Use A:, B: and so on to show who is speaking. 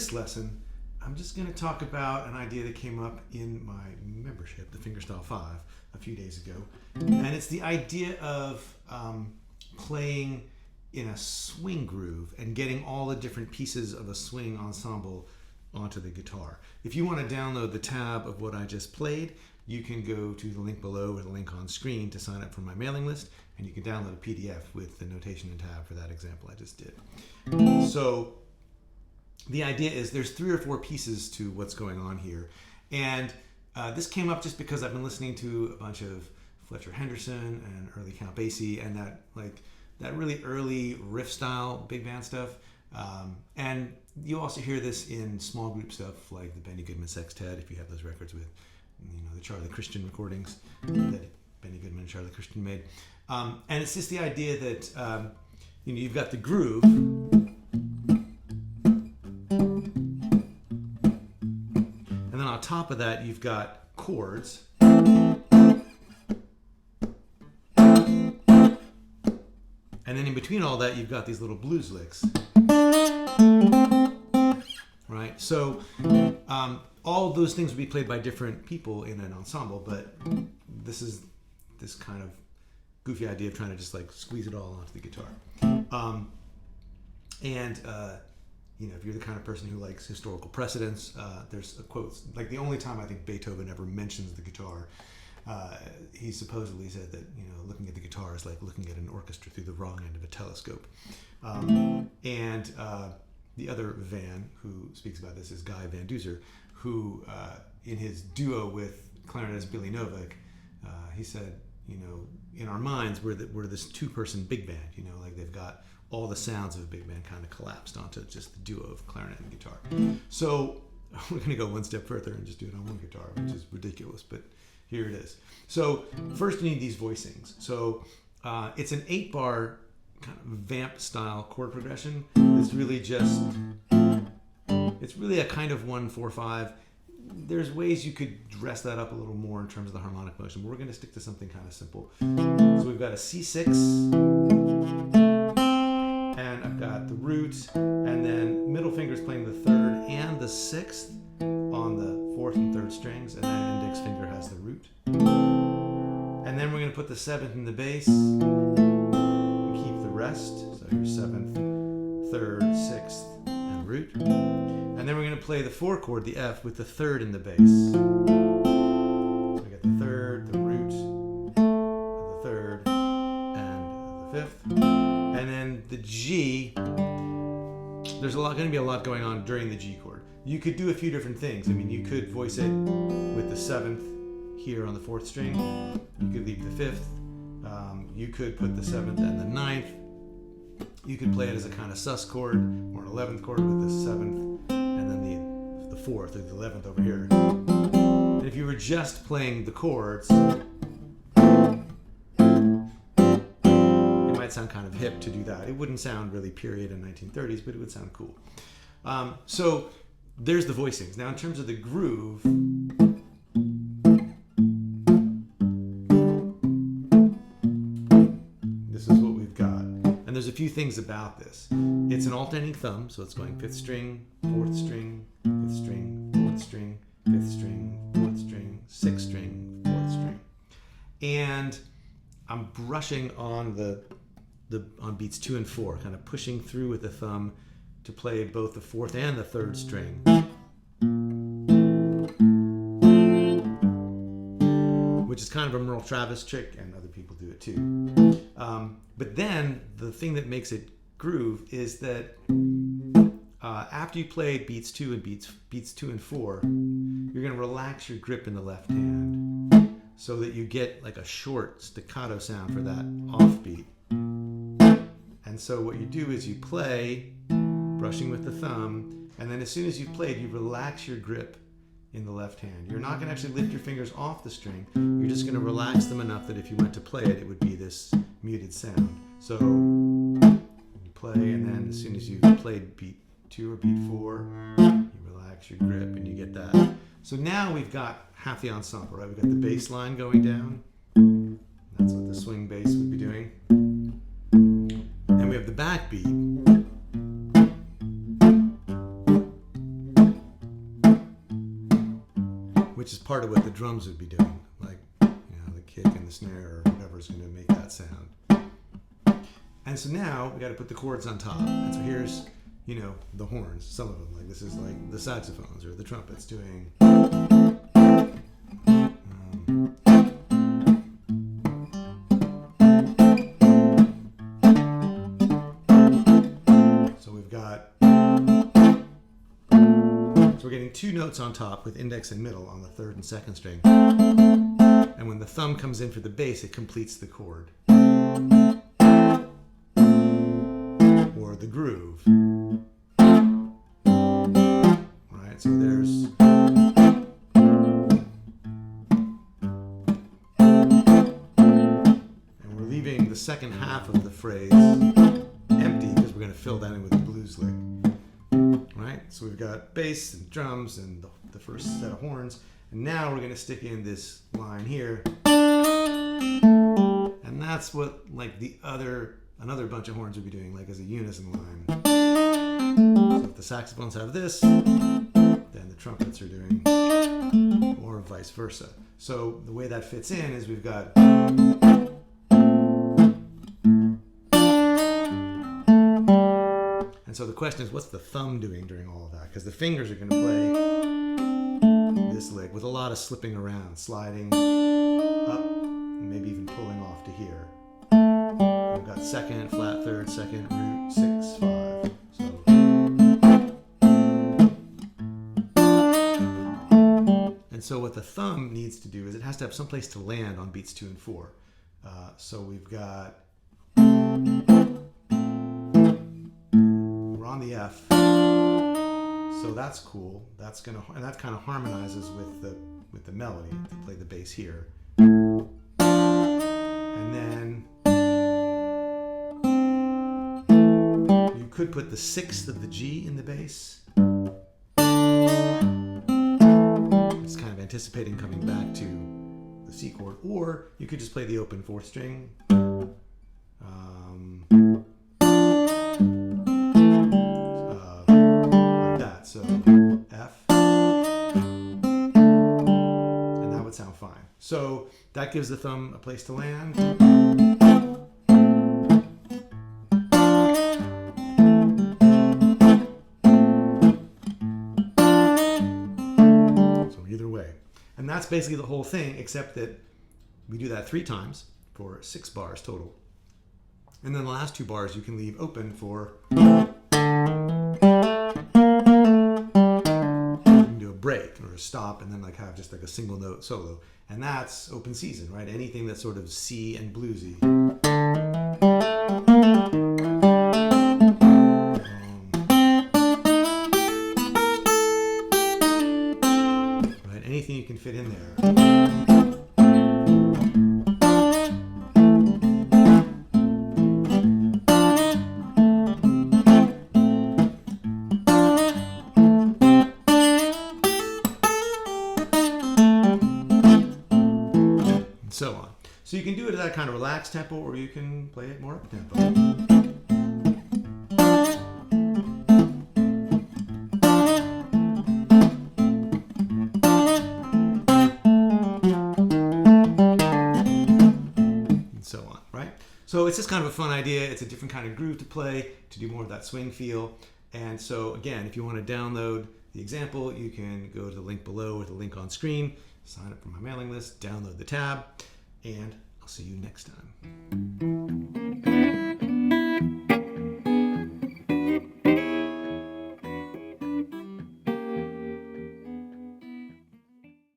A: this lesson, I'm just going to talk about an idea that came up in my membership, the Fingerstyle 5, a few days ago. And it's the idea of playing in a swing groove and getting all the different pieces of a swing ensemble onto the guitar. If you want to download the tab of what I just played, you can go to the link below or the link on screen to sign up for my mailing list, and you can download a PDF with the notation and tab for that example I just did. So the idea is there's 3 or 4 pieces to what's going on here. And this came up just because I've been listening to a bunch of Fletcher Henderson and early Count Basie and that really early riff style big band stuff. And you also hear this in small group stuff like the Benny Goodman Sextet, if you have those records with the Charlie Christian recordings that Benny Goodman and Charlie Christian made. And it's just the idea that you've got the groove, and then on top of that you've got chords, and then in between all that you've got these little blues licks, right? So all of those things would be played by different people in an ensemble, but this is this kind of goofy idea of trying to just like squeeze it all onto the guitar. If you're the kind of person who likes historical precedents, there's a quote, like the only time I think Beethoven ever mentions the guitar, he supposedly said that, looking at the guitar is like looking at an orchestra through the wrong end of a telescope. The other Van who speaks about this is Guy Van Duzer, who in his duo with clarinetist Billy Novak, he said, in our minds we're this 2-person big band, like they've got all the sounds of a big band kind of collapsed onto just the duo of clarinet and guitar. So we're going to go one step further and just do it on one guitar, which is ridiculous, but here it is. So first you need these voicings. So it's an 8-bar kind of vamp style chord progression. It's really a kind of 1-4-5. There's ways you could dress that up a little more in terms of the harmonic motion, but we're going to stick to something kind of simple. So we've got a C6, and I've got the root, and then middle finger's playing the 3rd and the 6th on the 4th and 3rd strings, and then index finger has the root. And then we're going to put the 7th in the bass and keep the rest. So here's 7th, 3rd, 6th, and root. And then we're going to play the 4 chord, the F, with the 3rd in the bass. So we got the 3rd, the root, the 3rd, and the 5th. And then the G, there's going to be a lot going on during the G chord. You could do a few different things. You could voice it with the 7th here on the 4th string. You could leave the 5th. You could put the 7th and the 9th. You could play it as a kind of sus chord or an 11th chord with the 7th and then the 4th or the 11th over here. And if you were just playing the chords, it might sound kind of hip to do that. It wouldn't sound really period in 1930s, but it would sound cool. So there's the voicings. Now in terms of the groove, this is what we've got. And there's a few things about this. It's an alternating thumb, so it's going 5th string, 4th string, 5th string, 4th string, 5th string, 4th string, 6th string, 4th string. And I'm brushing on on beats 2 and 4, kind of pushing through with the thumb to play both the 4th and the 3rd string. Which is kind of a Merle Travis trick, and other people do it too. But then the thing that makes it groove is that after you play beats 2 and beats 2 and 4, you're going to relax your grip in the left hand so that you get like a short staccato sound for that offbeat. And so what you do is you play, brushing with the thumb, and then as soon as you've played, you relax your grip in the left hand. You're not going to actually lift your fingers off the string. You're just going to relax them enough that if you went to play it, it would be this muted sound. So you play, and then as soon as you've played beat 2 or beat 4, you relax your grip and you get that. So now we've got half the ensemble, right? We've got the bass line going down. That's what the swing bass would be doing. And we have the backbeat. which is part of what the drums would be doing, like the kick and the snare or whatever is going to make that sound. And so now we got to put the chords on top. And so here's the horns, some of them, like this is like the saxophones or the trumpets doing. So we're getting two notes on top with index and middle on the third and second string. And when the thumb comes in for the bass, it completes the chord. Or the groove. Right, so there's... And we're leaving the second half of the phrase empty because we're going to fill that in with a blues lick. Right? So we've got bass and drums and the first set of horns. And now we're going to stick in this line here. And that's what like another bunch of horns would be doing, like as a unison line. So if the saxophones have this, then the trumpets are doing, or vice versa. So the way that fits in is we've got... And so the question is, what's the thumb doing during all of that? Because the fingers are going to play this lick with a lot of slipping around, sliding up, maybe even pulling off to here. We've got second, flat third, second, root, 6, 5. And so what the thumb needs to do is it has to have some place to land on beats 2 and 4. So we've got... on the F, so that's cool. That's gonna, and that kind of harmonizes with the melody to play the bass here. And then you could put the 6th of the G in the bass. It's kind of anticipating coming back to the C chord, or you could just play the open 4th string. So F, and that would sound fine. So that gives the thumb a place to land. So either way. And that's basically the whole thing, except that we do that 3 times for 6 bars total. And then the last 2 bars you can leave open for... break or a stop, and then like have just like a single note solo, and that's open season, right? Anything that's sort of C and bluesy. Right? Anything you can fit in there. So on. So you can do it at that kind of relaxed tempo, or you can play it more up tempo. And so on, right? So it's just kind of a fun idea. It's a different kind of groove to play, to do more of that swing feel. And so again, if you want to download the example, you can go to the link below or the link on screen. Sign up for my mailing list, download the tab, and I'll see you next time.